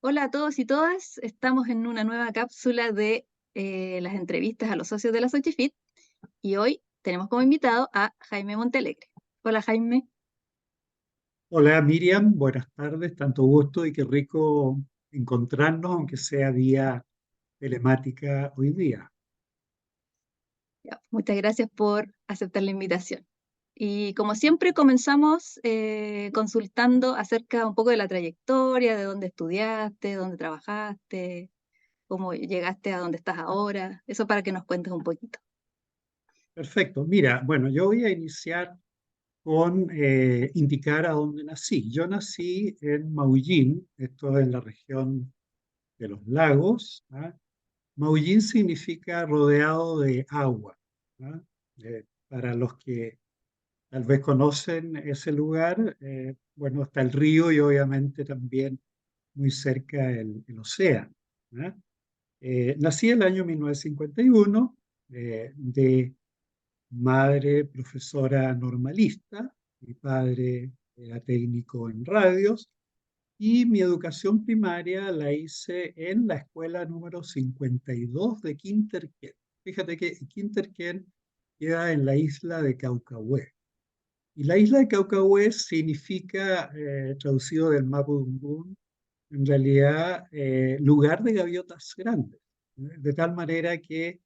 Hola a todos y todas, estamos en una nueva cápsula de las entrevistas a los socios de la Sochifit y hoy tenemos como invitado a Jaime Montealegre. Hola Jaime. Hola Miriam, buenas tardes, tanto gusto y qué rico encontrarnos, aunque sea vía telemática hoy día. Ya, muchas gracias por aceptar la invitación. Y como siempre comenzamos consultando acerca un poco de la trayectoria, de dónde estudiaste, dónde trabajaste, cómo llegaste a donde estás ahora, eso para que nos cuentes un poquito. Perfecto, mira, bueno, yo voy a iniciar con indicar a dónde nací. Yo nací en Maullín, esto es en la región de los lagos. ¿Ah? Maullín significa rodeado de agua. ¿Ah? Para los que tal vez conocen ese lugar, bueno, está el río y obviamente también muy cerca el océano. ¿Ah? Nací el año 1951, de madre profesora normalista, mi padre era técnico en radios, y mi educación primaria la hice en la escuela número 52 de Quinterquén. Fíjate que Quinterquén queda en la isla de Caucahué. Y la isla de Caucahué significa, traducido del mapudungún, en realidad lugar de gaviotas grandes. De tal manera que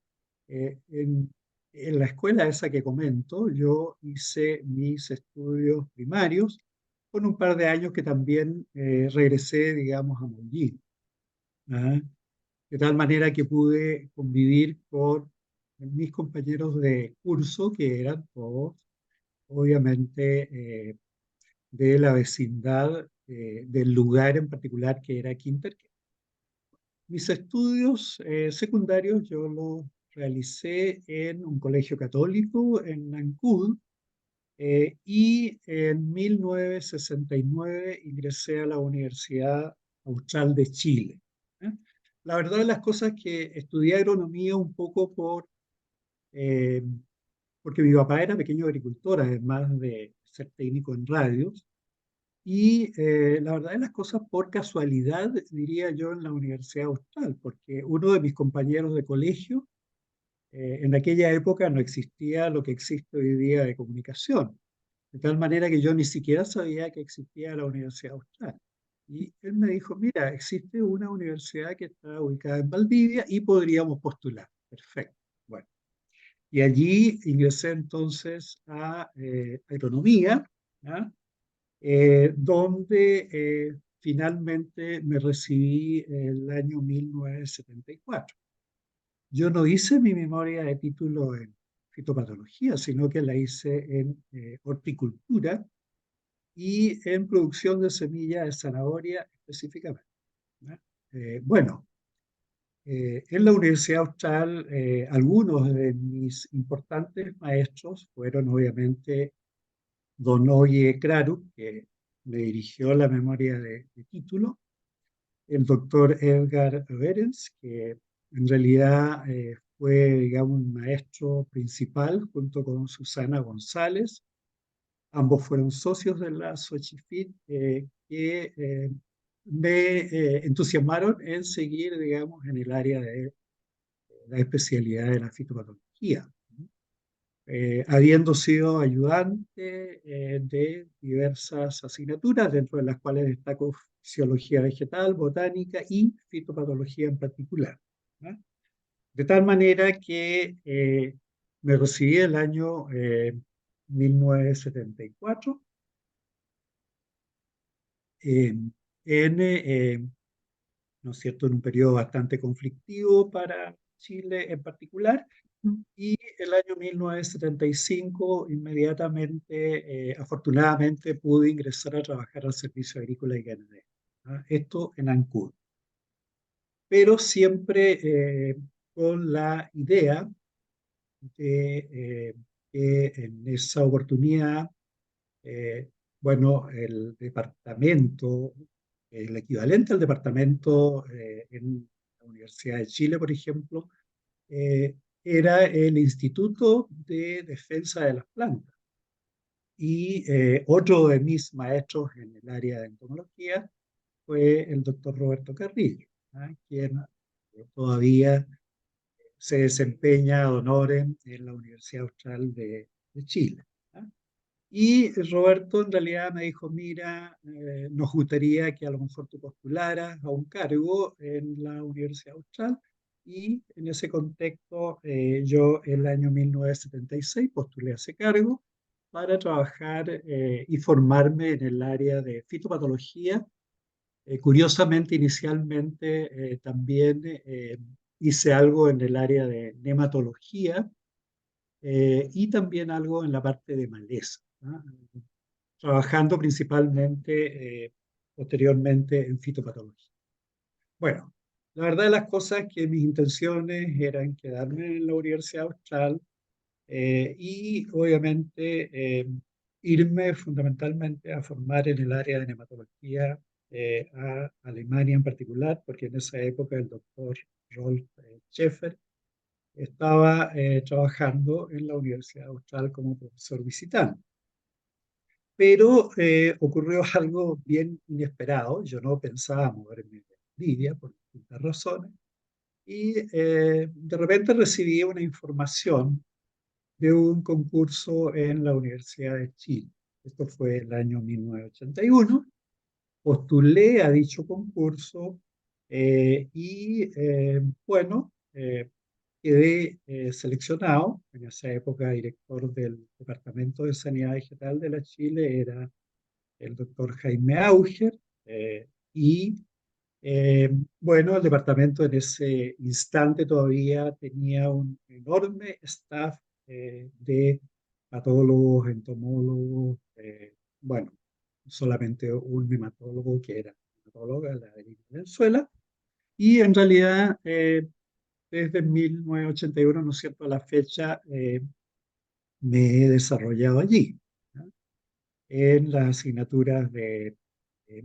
en la escuela esa que comento, yo hice mis estudios primarios con un par de años que también regresé, digamos, a Mollín. ¿Ah? De tal manera que pude convivir con mis compañeros de curso, que eran todos, obviamente, de la vecindad del lugar en particular que era Quinterquén. Mis estudios secundarios yo los realicé en un colegio católico en Nancud, y en 1969 ingresé a la Universidad Austral de Chile. ¿Eh? La verdad de las cosas es que estudié agronomía un poco eh, porque mi papá era pequeño agricultor, además de ser técnico en radios. Y la verdad de las cosas, por casualidad, diría yo, en la Universidad Austral, porque uno de mis compañeros de colegio, en aquella época no existía lo que existe hoy día de comunicación, de tal manera que yo ni siquiera sabía que existía la Universidad Austral. Y él me dijo, mira, existe una universidad que está ubicada en Valdivia y podríamos postular. Perfecto. Bueno, y allí ingresé entonces a agronomía, ¿ah? Donde finalmente me recibí el año 1974. Yo no hice mi memoria de título en fitopatología, sino que la hice en horticultura y en producción de semillas de zanahoria específicamente. ¿No? Bueno, en la Universidad Austral, algunos de mis importantes maestros fueron obviamente don Oye Kraruk, que me dirigió la memoria de título, el doctor Edgar Berens, que en realidad fue, digamos, un maestro principal junto con Susana González. Ambos fueron socios de la Xochifit, que me entusiasmaron en seguir, digamos, en el área de la especialidad de la fitopatología. Habiendo sido ayudante de diversas asignaturas, dentro de las cuales destaco fisiología vegetal, botánica y fitopatología en particular. ¿No? De tal manera que me recibí el año 1974 eh, ¿no es cierto?, en un periodo bastante conflictivo para Chile en particular. Y el año 1975, inmediatamente, afortunadamente, pude ingresar a trabajar al Servicio Agrícola y Ganadero. ¿Ah? Esto en Ancud. Pero siempre con la idea de que en esa oportunidad, eh, bueno, el departamento, el equivalente al departamento en la Universidad de Chile, por ejemplo, eh, era el Instituto de Defensa de las Plantas. Y otro de mis maestros en el área de entomología fue el doctor Roberto Carrillo, quien todavía se desempeña ad honorem en la Universidad Austral de Chile. ¿Ah? Y Roberto en realidad me dijo, mira, nos gustaría que a lo mejor tú postularas a un cargo en la Universidad Austral. Y en ese contexto, yo en el año 1976 postulé a ese cargo para trabajar y formarme en el área de fitopatología. Curiosamente, inicialmente también hice algo en el área de nematología y también algo en la parte de maleza, ¿no? Trabajando principalmente posteriormente en fitopatología. Bueno, la verdad de las cosas es que mis intenciones eran quedarme en la Universidad Austral y obviamente irme fundamentalmente a formar en el área de nematología a Alemania en particular, porque en esa época el doctor Rolf Schäfer estaba trabajando en la Universidad Austral como profesor visitante. Pero ocurrió algo bien inesperado. Yo no pensaba moverme de Bolivia por distintas razones. Y de repente recibí una información de un concurso en la Universidad de Chile. Esto fue el año 1981. Postulé a dicho concurso y bueno, quedé seleccionado. En esa época, director del Departamento de Sanidad Vegetal de la Chile era el doctor Jaime Auger, y eh, bueno, el departamento en ese instante todavía tenía un enorme staff de patólogos, entomólogos, bueno, solamente un nematólogo que era nematóloga, la de Venezuela, y en realidad desde 1981, ¿no es cierto?, a la fecha me he desarrollado allí, ¿no? En las asignaturas de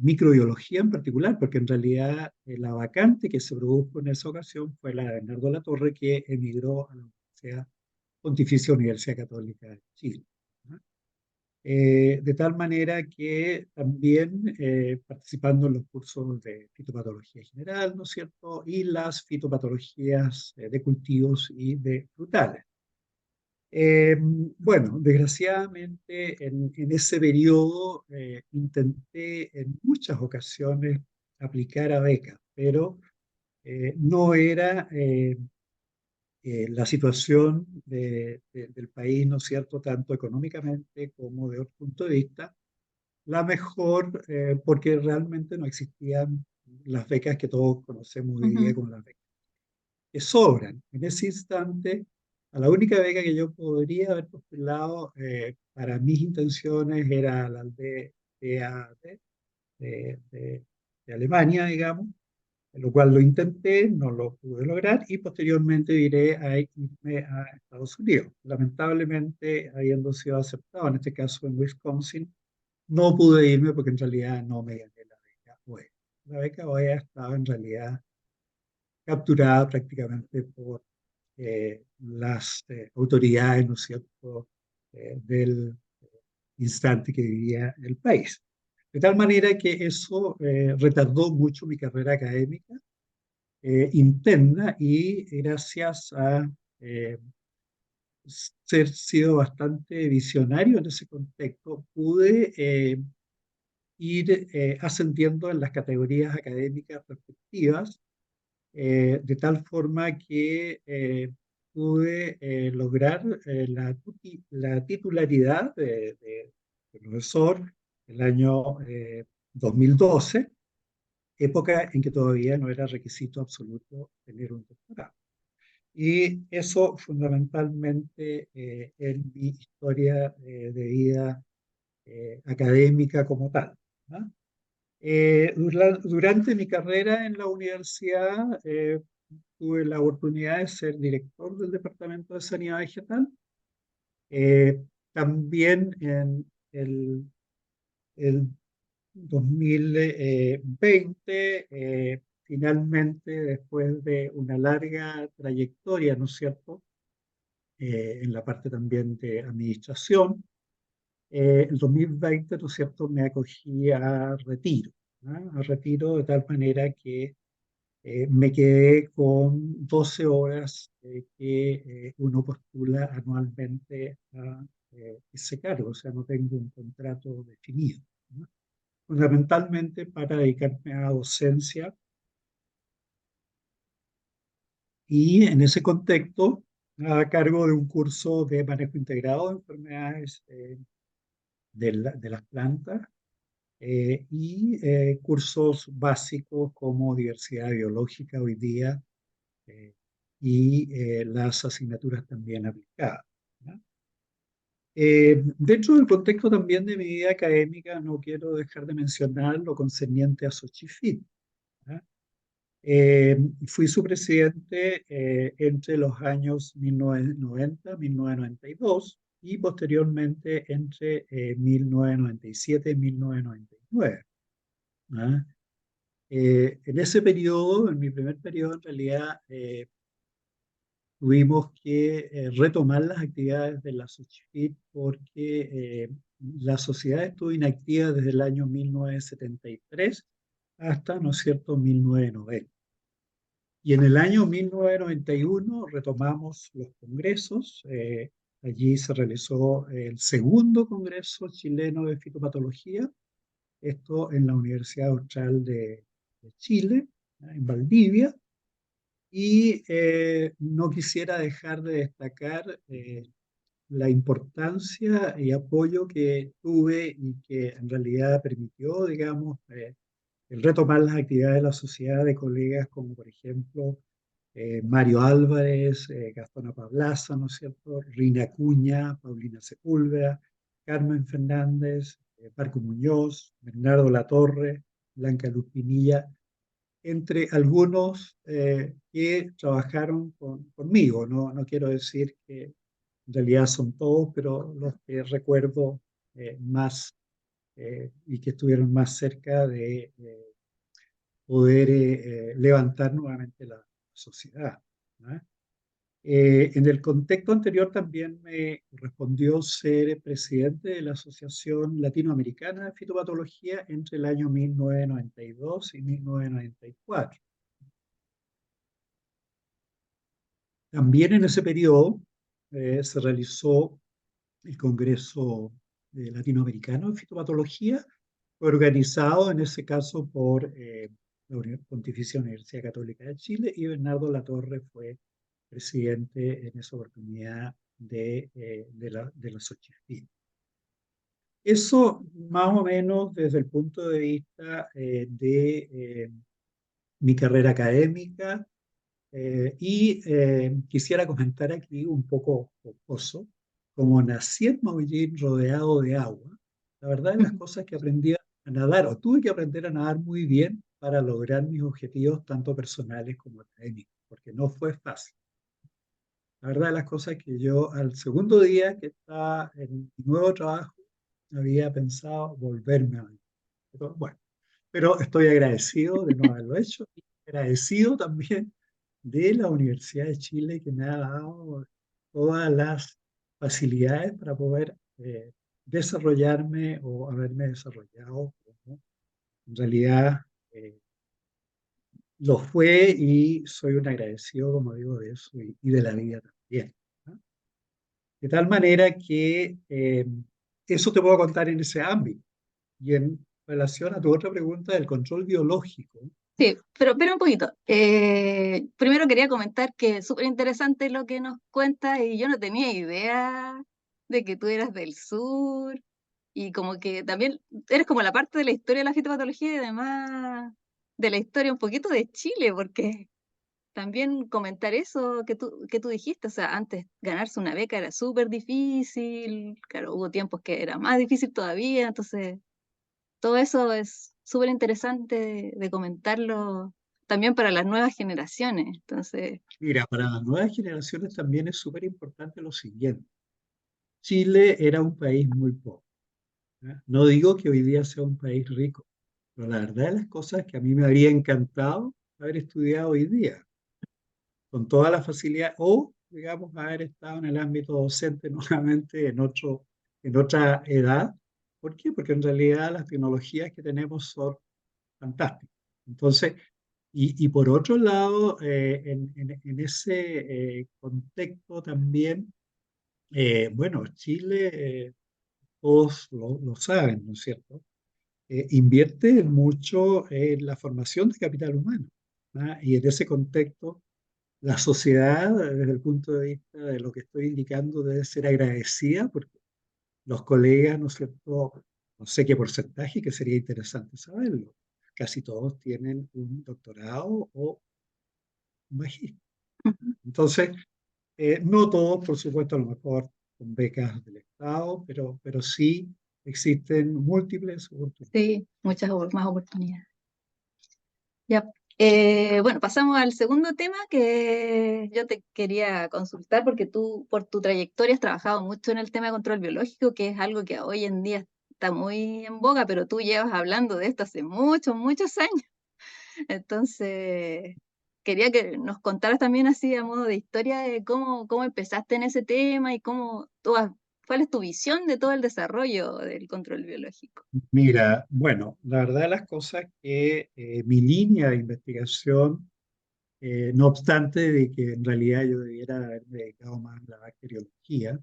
microbiología en particular, porque en realidad la vacante que se produjo en esa ocasión fue la de Bernardo Latorre, que emigró a la Universidad Pontificia Universidad Católica de Chile, ¿no? De tal manera que también participando en los cursos de fitopatología general, ¿no es cierto?, y las fitopatologías de cultivos y de frutales. Bueno, desgraciadamente en ese periodo intenté en muchas ocasiones aplicar a becas, pero no era la situación del país, ¿no es cierto?, tanto económicamente como de otro punto de vista, la mejor, porque realmente no existían las becas que todos conocemos hoy día Ujú, como las becas que sobran. En ese instante, a la única beca que yo podría haber postulado para mis intenciones era la de DAAD, de, de, de Alemania, digamos, lo cual lo intenté, no lo pude lograr y posteriormente iré a irme a Estados Unidos. Lamentablemente, habiendo sido aceptado, en este caso en Wisconsin, no pude irme porque en realidad no me gané la beca OEA. La beca OEA estaba en realidad capturada prácticamente por las autoridades, ¿no es cierto?, del instante que vivía el país. De tal manera que eso retardó mucho mi carrera académica interna y gracias a ser sido bastante visionario en ese contexto, pude ir ascendiendo en las categorías académicas respectivas de tal forma que pude lograr la titularidad de profesor el año 2012, época en que todavía no era requisito absoluto tener un doctorado. Y eso fundamentalmente en mi historia de vida académica como tal, ¿no? Durante mi carrera en la universidad tuve la oportunidad de ser director del Departamento de Sanidad Vegetal. También en el 2020, finalmente, después de una larga trayectoria, ¿no es cierto?, en la parte también de administración, el 2020, ¿no es cierto?, me acogí a retiro. A retiro, de tal manera que me quedé con 12 horas que uno postula anualmente a ese cargo, o sea, no tengo un contrato definido, ¿no? Fundamentalmente para dedicarme a docencia y en ese contexto a cargo de un curso de manejo integrado de enfermedades de las plantas y cursos básicos como diversidad biológica hoy día eh, y las asignaturas también aplicadas, ¿no? Dentro del contexto también de mi vida académica, no quiero dejar de mencionar lo concerniente a Xochifilco, ¿no? Fui su presidente entre los años 1990 y 1992 y posteriormente entre 1997 y 1999, ¿no? En ese periodo, en mi primer periodo, en realidad tuvimos que retomar las actividades de la Xochifit porque la sociedad estuvo inactiva desde el año 1973 hasta, ¿no es cierto?, 1990. Y en el año 1991 retomamos los congresos. Allí se realizó el segundo Congreso Chileno de Fitopatología, esto en la Universidad Austral de Chile, ¿no?, en Valdivia. Y no quisiera dejar de destacar la importancia y apoyo que tuve y que en realidad permitió, digamos, el retomar las actividades de la sociedad de colegas como, por ejemplo, Mario Álvarez, Gastón Pablaza, ¿no es cierto?, Rina Acuña, Paulina Sepúlveda, Carmen Fernández, Marco Muñoz, Bernardo Latorre, Blanca Luz Pinilla, entre algunos que trabajaron conmigo. No, no quiero decir que en realidad son todos, pero los que recuerdo más y que estuvieron más cerca de poder levantar nuevamente la sociedad, ¿no? En el contexto anterior también me correspondió ser presidente de la Asociación Latinoamericana de Fitopatología entre el año 1992 y 1994. También en ese periodo se realizó el Congreso Latinoamericano de Fitopatología, organizado en ese caso por la Pontificia Universidad Católica de Chile, y Bernardo Latorre fue presidente en esa oportunidad de la Xochitl. Eso más o menos desde el punto de vista de mi carrera académica. Y quisiera comentar aquí un poco jocoso, como nací en Maullín rodeado de agua, la verdad de las cosas que aprendí a nadar, o tuve que aprender a nadar muy bien para lograr mis objetivos, tanto personales como académicos, porque no fue fácil. La verdad de las cosas que yo al segundo día que estaba en mi nuevo trabajo, había pensado volverme a Maullín. Pero, bueno, pero estoy agradecido de no haberlo hecho y agradecido también de la Universidad de Chile que me ha dado todas las facilidades para poder desarrollarme o haberme desarrollado como en realidad lo fue y soy un agradecido, como digo, de eso y de la vida también, ¿no? De tal manera que eso te puedo contar en ese ámbito. Y en relación a tu otra pregunta del control biológico, Sí, pero un poquito. Primero quería comentar que es súper interesante lo que nos cuentas y yo no tenía idea de que tú eras del sur y como que también eres como la parte de la historia de la fitopatología y además de la historia un poquito de Chile, porque también comentar eso que tú dijiste, o sea, antes ganarse una beca era súper difícil, claro, hubo tiempos que era más difícil todavía, entonces todo eso es súper interesante de comentarlo también para las nuevas generaciones. Entonces, mira, para las nuevas generaciones también es súper importante lo siguiente. Chile era un país muy pobre, ¿eh? No digo que hoy día sea un país rico, pero la verdad de las cosas es que a mí me habría encantado haber estudiado hoy día, con toda la facilidad, o, digamos, haber estado en el ámbito docente nuevamente en otra edad. ¿Por qué? Porque en realidad las tecnologías que tenemos son fantástico. Entonces, y por otro lado, en ese contexto también, bueno, Chile, todos lo saben, ¿no es cierto? Invierte mucho en la formación de capital humano. ¿Ah? Y en ese contexto, la sociedad, desde el punto de vista de lo que estoy indicando, debe ser agradecida porque los colegas, ¿no es cierto? No sé qué porcentaje, que sería interesante saberlo. Casi todos tienen un doctorado o un magíster. Ujú. Entonces, no todos, por supuesto, a lo mejor con becas del Estado, pero sí existen múltiples oportunidades. Sí, muchas más oportunidades. Ya. Bueno, pasamos al segundo tema que yo te quería consultar porque tú, por tu trayectoria, has trabajado mucho en el tema de control biológico, que es algo que hoy en día está muy en boga, pero tú llevas hablando de esto hace muchos, muchos años. Entonces, quería que nos contaras también así a modo de historia de cómo empezaste en ese tema y cuál es tu visión de todo el desarrollo del control biológico. Mira, bueno, la verdad de las cosas es que mi línea de investigación, no obstante de que en realidad yo debiera haberme dedicado más a la bacteriología,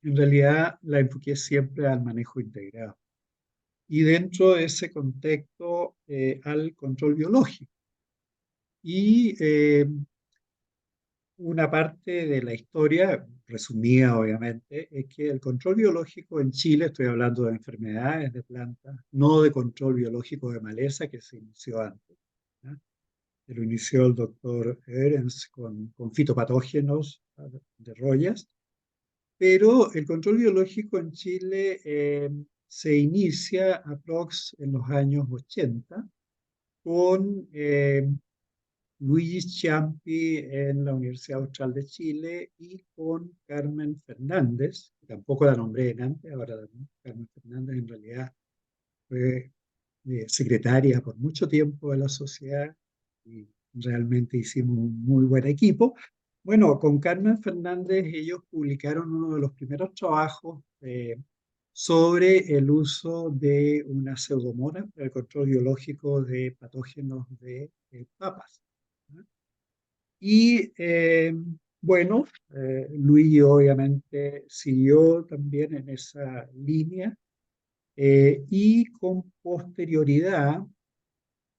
en realidad la enfoqué siempre al manejo integrado y dentro de ese contexto al control biológico. Y una parte de la historia, resumida obviamente, es que el control biológico en Chile, estoy hablando de enfermedades de plantas, no de control biológico de maleza que se inició antes. ¿Ya? Lo inició el doctor Ehrens con fitopatógenos de rollas, pero el control biológico en Chile se inicia aprox en los años 80 con Luigi Ciampi en la Universidad Austral de Chile y con Carmen Fernández, que tampoco la nombré en antes, ahora ¿no? Carmen Fernández en realidad fue secretaria por mucho tiempo de la sociedad y realmente hicimos un muy buen equipo. Bueno, con Carmen Fernández ellos publicaron uno de los primeros trabajos sobre el uso de una pseudomonas para el control biológico de patógenos de papas. ¿No? Y bueno, Luigi obviamente siguió también en esa línea y con posterioridad,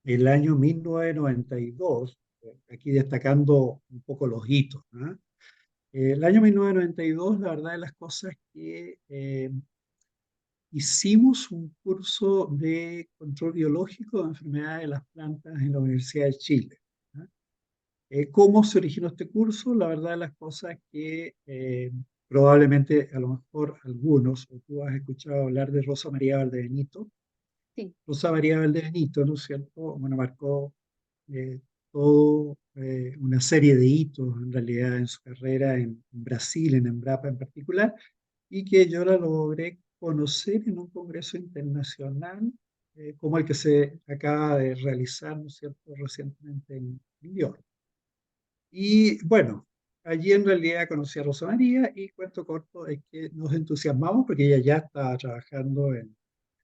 el año 1992, aquí destacando un poco los hitos, ¿ah? El año 1992, la verdad de las cosas es que hicimos un curso de control biológico de enfermedades de las plantas en la Universidad de Chile. ¿Ah? ¿Cómo se originó este curso? La verdad de las cosas es que probablemente a lo mejor algunos, o tú has escuchado hablar de Rosa María Valdebenito. Sí. Rosa María Valdebenito, ¿no es cierto? Bueno, marcó todo una serie de hitos en realidad en su carrera en Brasil, en Embrapa en particular, y que yo la logré conocer en un congreso internacional como el que se acaba de realizar, ¿no es cierto?, recientemente en New York. Y bueno, allí en realidad conocí a Rosa María y cuento corto es que nos entusiasmamos porque ella ya estaba trabajando en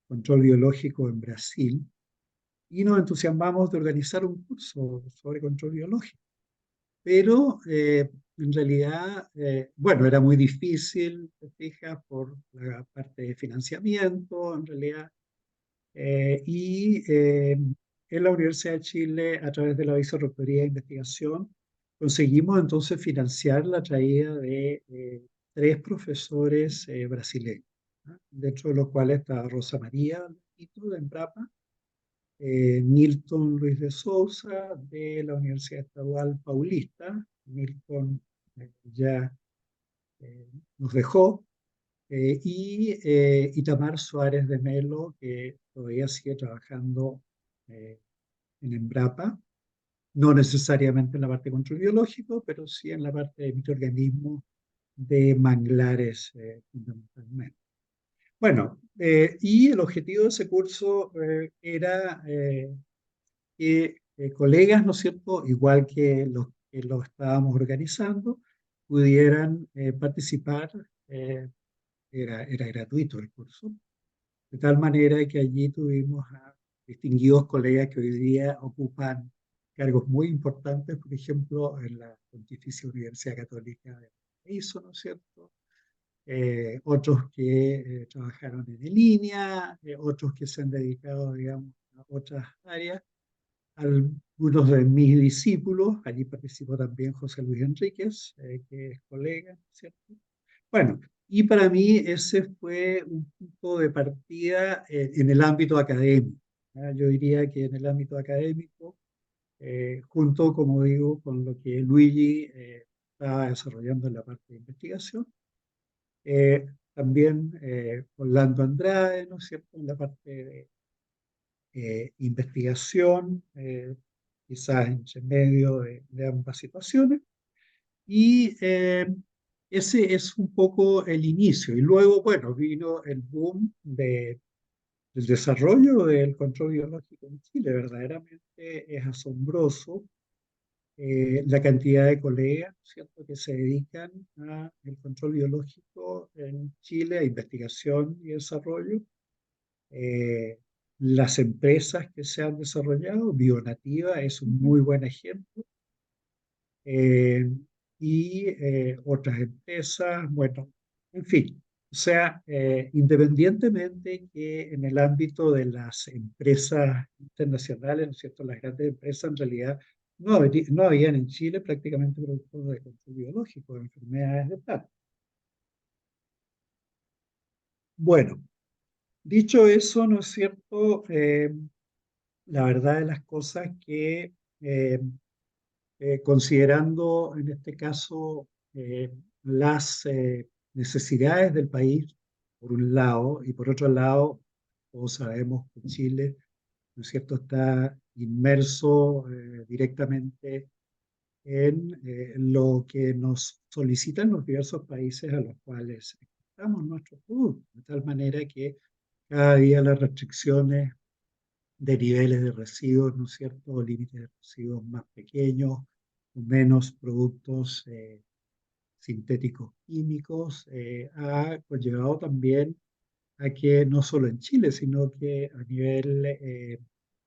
control biológico en Brasil y nos entusiasmamos de organizar un curso sobre control biológico. Pero en realidad, bueno, era muy difícil, te fijas, por la parte de financiamiento, en realidad. En la Universidad de Chile, a través de la Vicerrectoría de Investigación, conseguimos entonces financiar la traída de tres profesores brasileños, ¿no? Dentro de los cuales está Rosa María de Embrapa, Nilton Luis de Souza de la Universidad Estadual Paulista. Nilton ya nos dejó, y Itamar Suárez de Melo, que todavía sigue trabajando eh, en Embrapa, no necesariamente en la parte de control biológico, pero sí en la parte de microorganismos de manglares fundamentalmente. Bueno, y el objetivo de ese curso era que colegas, ¿no es cierto?, igual que lo estábamos organizando, pudieran participar. Era gratuito el curso, de tal manera que allí tuvimos a distinguidos colegas que hoy día ocupan cargos muy importantes, por ejemplo, en la Pontificia Universidad Católica de Valparaíso, ¿no es cierto? Otros que trabajaron en línea, otros que se han dedicado, digamos, a otras áreas. Algunos de mis discípulos, allí participó también José Luis Enríquez, que es colega, ¿cierto? Bueno, y para mí ese fue un punto de partida en el ámbito académico. ¿Ya? Yo diría que en el ámbito académico, junto, como digo, con lo que Luigi estaba desarrollando en la parte de investigación, también Orlando Andrade, ¿no es cierto?, en la parte de investigación, quizás entre medio de ambas situaciones. Y ese es un poco el inicio. Y luego, bueno, vino el boom del desarrollo del control biológico en Chile. Verdaderamente es asombroso la cantidad de colegas, ¿cierto?, que se dedican al control biológico en Chile, a investigación y desarrollo. Eh, las empresas que se han desarrollado, Bionativa es un Ujú, muy buen ejemplo, eh, y otras empresas, bueno, en fin. O sea, independientemente que en el ámbito de las empresas internacionales, ¿no es cierto?, las grandes empresas en realidad no habían en Chile prácticamente productos de control biológico, de enfermedades de tal. Bueno, dicho eso, ¿no es cierto? La verdad de las cosas que eh, considerando en este caso las necesidades del país, por un lado, y por otro lado, todos sabemos que Chile, ¿no es cierto?, está inmerso directamente en lo que nos solicitan los diversos países a los cuales exportamos nuestros productos, de tal manera que cada día las restricciones de niveles de residuos, ¿no es cierto?, o límites de residuos más pequeños, con menos productos sintéticos químicos, ha conllevado también a que no solo en Chile, sino que a nivel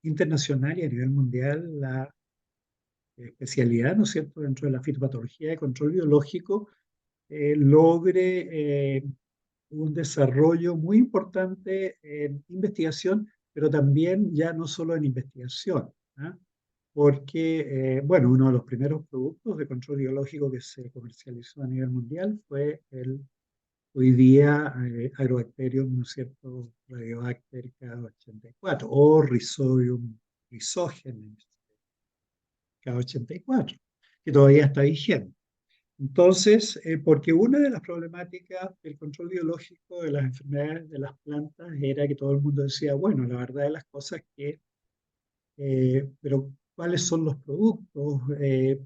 internacional y a nivel mundial, la especialidad, ¿no es cierto?, dentro de la fitopatología de control biológico, logre un desarrollo muy importante en investigación, pero también ya no solo en investigación, ¿ah? Porque, bueno, uno de los primeros productos de control biológico que se comercializó a nivel mundial fue el hoy día Agrobacterium, ¿no es cierto?, Radiobacter K84 o Rhizobium rhizogenes K84, que todavía está vigente. Entonces, porque una de las problemáticas del control biológico de las enfermedades de las plantas era que todo el mundo decía, bueno, la verdad de las cosas es que, pero ¿cuáles son los productos?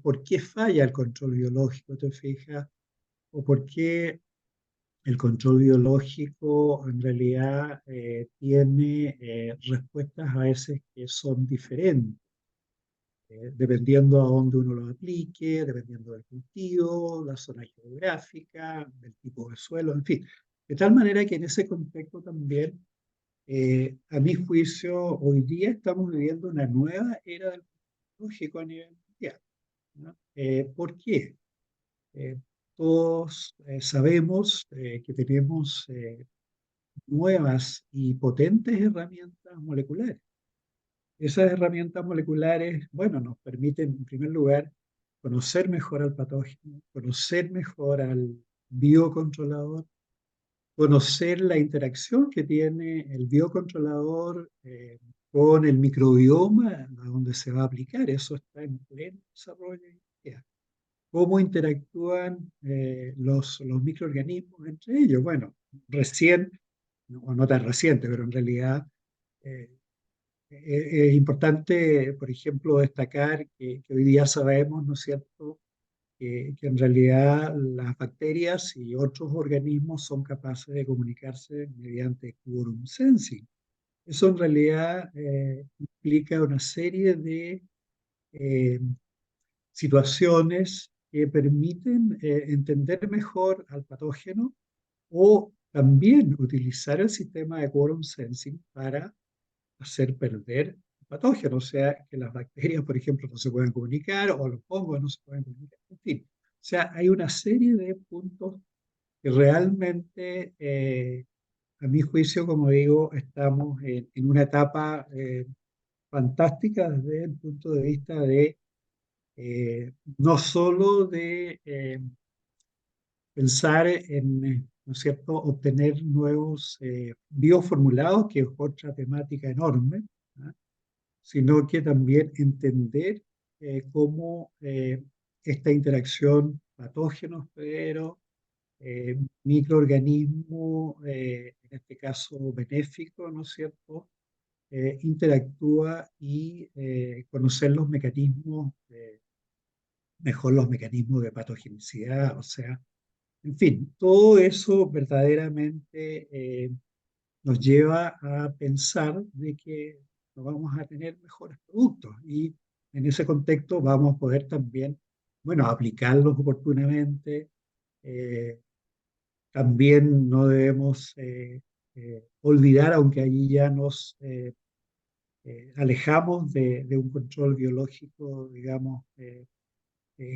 ¿Por qué falla el control biológico, te fijas? ¿O por qué el control biológico en realidad tiene respuestas a veces que son diferentes? Dependiendo a dónde uno lo aplique, dependiendo del cultivo, la zona geográfica, del tipo de suelo, en fin. De tal manera que en ese contexto también, a mi juicio, hoy día estamos viviendo una nueva era del biológico a nivel mundial, ¿no? ¿Por qué? Eh, todos sabemos que tenemos nuevas y potentes herramientas moleculares. Esas herramientas moleculares, bueno, nos permiten, en primer lugar, conocer mejor al patógeno, conocer mejor al biocontrolador, conocer la interacción que tiene el biocontrolador con el microbioma a donde se va a aplicar. Eso está en pleno desarrollo. Ya. ¿Cómo interactúan los microorganismos entre ellos? Bueno, recién, o no tan reciente, pero en realidad eh, es importante, por ejemplo, destacar que hoy día sabemos, ¿no es cierto?, que en realidad las bacterias y otros organismos son capaces de comunicarse mediante quorum sensing. Eso en realidad implica una serie de eh, situaciones que permiten entender mejor al patógeno o también utilizar el sistema de quorum sensing para hacer perder el patógeno, o sea, que las bacterias, por ejemplo, no se pueden comunicar o los hongos no se pueden comunicar, en fin. O sea, hay una serie de puntos que realmente, a mi juicio, como digo, estamos en una etapa fantástica desde el punto de vista de no solo de pensar en, ¿no es cierto?, obtener nuevos bioformulados, que es otra temática enorme, ¿ah? Sino que también entender cómo esta interacción patógenos, pero microorganismo, en este caso benéfico, ¿no es cierto?, interactúa y conocer los mecanismos, mejor los mecanismos de patogenicidad, o sea, en fin, todo eso verdaderamente nos lleva a pensar de que no vamos a tener mejores productos y en ese contexto vamos a poder también, bueno, aplicarlos oportunamente. eh, También no debemos olvidar, aunque allí ya nos alejamos de un control biológico, digamos,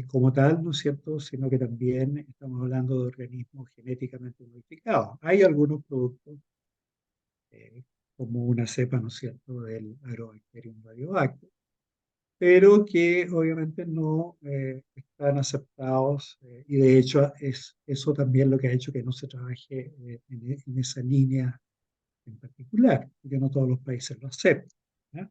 como tal, ¿no es cierto? Sino que también estamos hablando de organismos genéticamente modificados. Hay algunos productos, eh, como una cepa, ¿no es cierto?, del Agrobacterium radioactive, pero que obviamente no están aceptados, y de hecho es eso también lo que ha hecho que no se trabaje en esa línea en particular, porque no todos los países lo aceptan, ¿ya?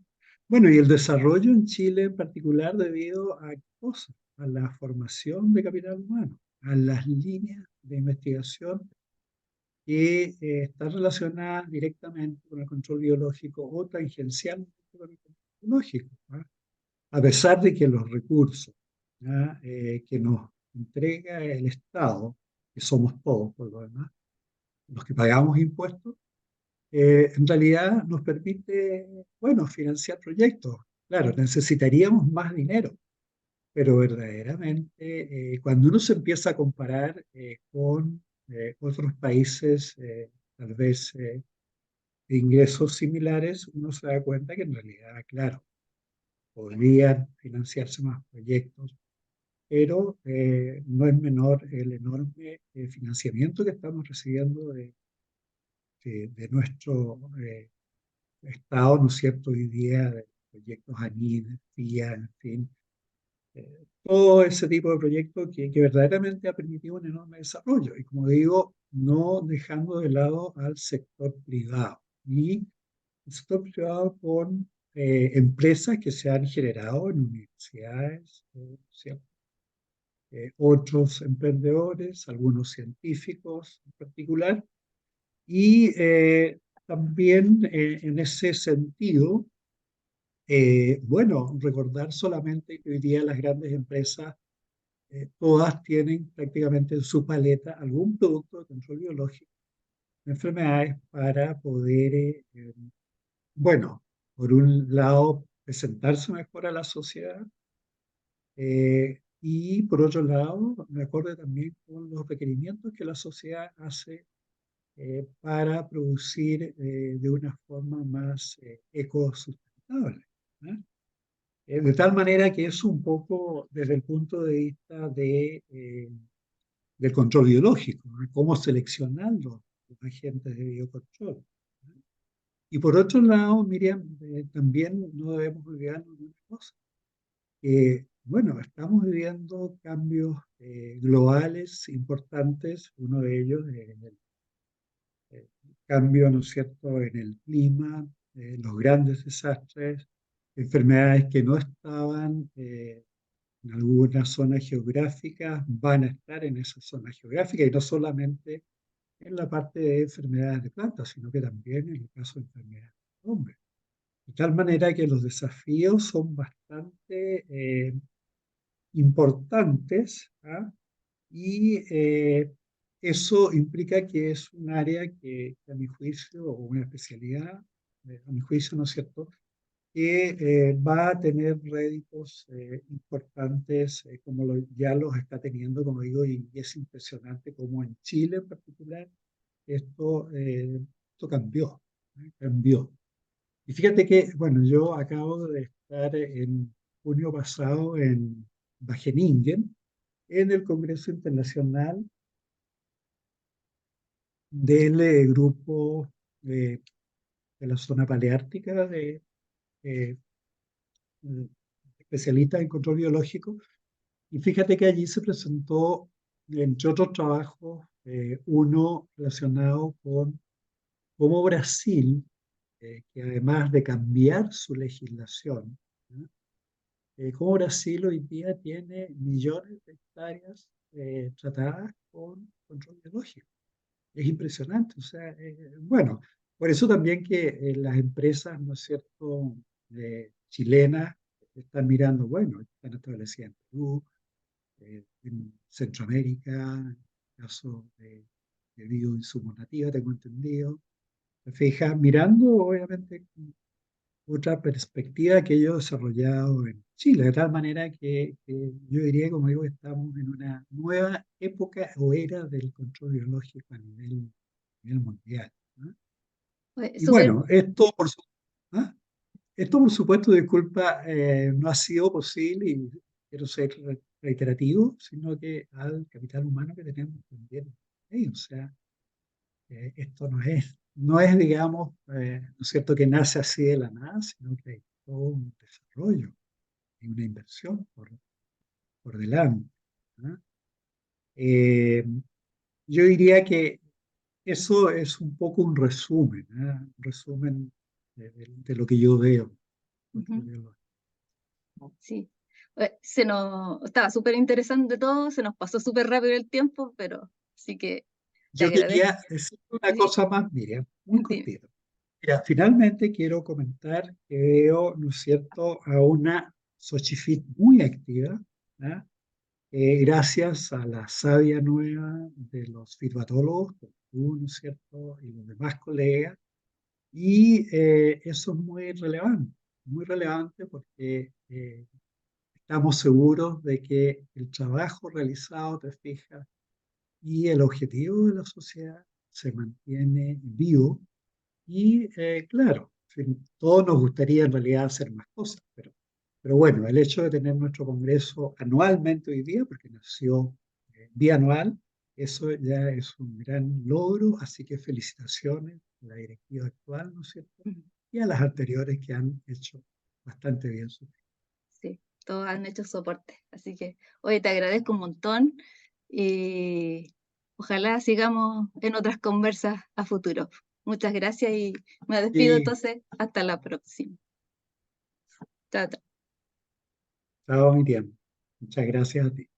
Bueno, y el desarrollo en Chile en particular debido a qué cosa, a la formación de capital humano, a las líneas de investigación que están relacionadas directamente con el control biológico o tangencialmente con el control biológico, ¿ah? A pesar de que los recursos, ¿ya?, que nos entrega el Estado, que somos todos por lo demás, los que pagamos impuestos, en realidad nos permite, bueno, financiar proyectos. Claro, necesitaríamos más dinero, pero verdaderamente cuando uno se empieza a comparar con otros países, tal vez de ingresos similares, uno se da cuenta que en realidad, claro, podrían financiarse más proyectos, pero no es menor el enorme financiamiento que estamos recibiendo de nuestro Estado, ¿no es cierto?, hoy día, de proyectos ANID, FIA, en fin, todo ese tipo de proyectos que verdaderamente ha permitido un enorme desarrollo. Y como digo, no dejando de lado al sector privado. Y el sector privado con empresas que se han generado en universidades, ¿cierto? Otros emprendedores, algunos científicos en particular, y también en ese sentido, bueno, recordar solamente que hoy día las grandes empresas, todas tienen prácticamente en su paleta algún producto de control biológico de enfermedades para poder, bueno, por un lado, presentarse mejor a la sociedad, y por otro lado, me acuerdo también con los requerimientos que la sociedad hace para producir de una forma más ecosustentable, ¿no? De tal manera que es un poco desde el punto de vista del control biológico, ¿no? Cómo seleccionar los agentes de biocontrol, ¿no? Y por otro lado, Miriam, también no debemos olvidarnos de una cosa, que, bueno, estamos viviendo cambios globales importantes, uno de ellos es el cambio, ¿no es cierto?, en el clima, los grandes desastres, enfermedades que no estaban en algunas zonas geográficas, van a estar en esa zona geográfica y no solamente en la parte de enfermedades de plantas, sino que también en el caso de enfermedades de hombres. De tal manera que los desafíos son bastante importantes, ¿ah? Y eso implica que es un área que a mi juicio, o una especialidad, a mi juicio, ¿no es cierto?, que va a tener réditos importantes, como ya los está teniendo, como digo, y es impresionante como en Chile en particular esto cambió, ¿eh? Cambió. Y fíjate que, bueno, yo acabo de estar en junio pasado en Wageningen, en el Congreso Internacional del grupo de, de la zona paleártica de eh, mm, especialistas en control biológico. Y fíjate que allí se presentó, entre otros trabajos, uno relacionado con cómo Brasil, que además de cambiar su legislación, ¿no? Cómo Brasil hoy día tiene millones de hectáreas tratadas con control biológico. Es impresionante, o sea, bueno, por eso también que las empresas, ¿no es cierto?, chilenas están mirando, bueno, están establecidas en Perú, en Centroamérica, en el caso de bioinsumos nativos, tengo entendido. ¿Te fijas? Mirando, obviamente, otra perspectiva que yo he desarrollado en Chile, de tal manera que yo diría, como digo, estamos en una nueva época o era del control biológico a nivel mundial, ¿no? Y Súper. bueno, ¿ah? Esto, por supuesto, disculpa, no ha sido posible, y quiero ser reiterativo, sino que al capital humano que tenemos también. O sea, esto no es, digamos, ¿no es cierto?, que nace así de la nada, sino que hay todo un desarrollo y una inversión por delante, ¿no? Eh, yo diría que eso es un poco un resumen, ¿eh? Un resumen de lo que yo veo. Ujú. Sí. Estaba súper interesante todo, se nos pasó súper rápido el tiempo, pero sí que te Yo agradezco. quería decir una Sí, cosa más, Miriam, muy dime. cortita. Mira, finalmente quiero comentar que veo, ¿no es cierto?, a una Xochifit muy activa, ¿ah? Gracias a la savia nueva de los fitoatólogos, como tú, ¿no es cierto?, y los demás colegas. Y eso es muy relevante porque estamos seguros de que el trabajo realizado, te fijas, y el objetivo de la sociedad se mantiene vivo. Y claro, en fin, todos nos gustaría en realidad hacer más cosas, pero bueno, el hecho de tener nuestro congreso anualmente hoy día, porque nació bianual, eso ya es un gran logro, así que felicitaciones a la directiva actual, ¿no es cierto?, Ujú. y a las anteriores que han hecho bastante bien su trabajo. Sí, todos han hecho soporte. Así que, oye, te agradezco un montón y ojalá sigamos en otras conversas a futuro. Muchas gracias y me despido Y entonces. Hasta la próxima. Chao, chao. chao, Miriam. Muchas gracias a ti.